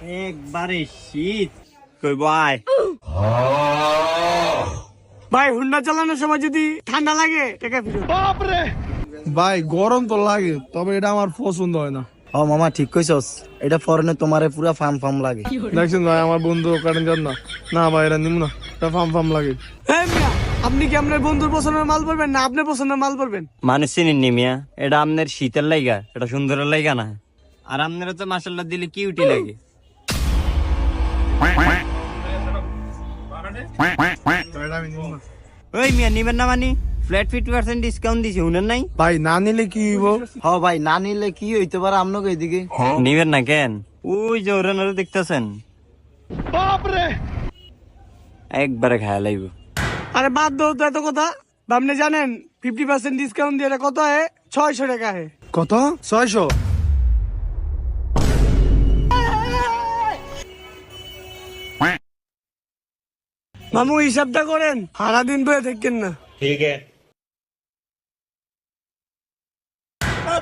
একবারে শীত কই ভাই ভাই হুন্ডা চালানোর সময় যদি ঠান্ডা লাগে টাকা ফেরত। ভাই গরম তো লাগে, তবে এটা আমার পছন্দ হয় না। ও মামা ঠিক কইছস, এটা ফরেনে তোমারে পুরা ফার্ম ফার্ম লাগে। দেখছেন ভাই, আমার বন্ধু কারেন্ট যান না। না ভাই, এটা নিব না, এটা ফার্ম লাগে। এই মিয়া, আপনি কি আপনার বন্ধুর পছন্দের মাল পড়বেন না আপনার পছন্দের মাল পড়বেন? মানুষ চিনি মিয়া, এটা আপনার শীতের লাইগা, এটা সুন্দরের লাইগা না। আর আপনারা তো মাশাআল্লাহ দিলে কিউটি লাগে। তো এটা আমি নিব না। ওই মিয়া নিবেন না মানে ফ্ল্যাট 50% ডিসকাউন্ট দিছি, শুনেন নাই? ভাই না নিলে কি হইব? হ ভাই, না নিলে কি হইতে পারে আপনাকে এদিকে? নিবেন না কেন? ওই যে ওরানারে দেখতেছেন, একবারে খায়া লাইব। আরে বাদ দাও তো এত কথা। আপনি জানেন 50% ডিসকাউন্ট দিয়ে এটা কত হয়? 600 টাকা হয়। কত? 600? মামু হিসাবটা করেন, সারাদিন বয়ে থাকেন না। ঠিক আছে।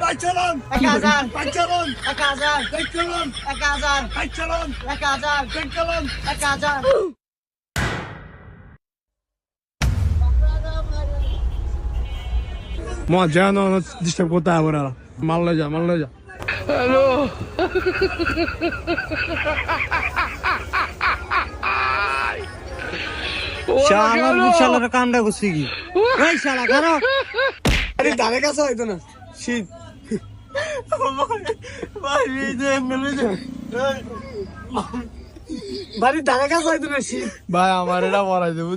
ভাই চলুন 1000 ভাই চলুন 1000 ভাই চলুন 1000 ভাই চলুন 1000 ভাই চলুন 1000 মজা না ডিস্টার্ব করতে হবে না। মারলে যা। শালার বিশালের কামটা করছি কি? এই শালা কারো আরে ধারে কাছে হইতো না, শীত। বাড়ির ধারে কাছে হইতো না, শীত। ভাই আমার এটা মরাই দেবো।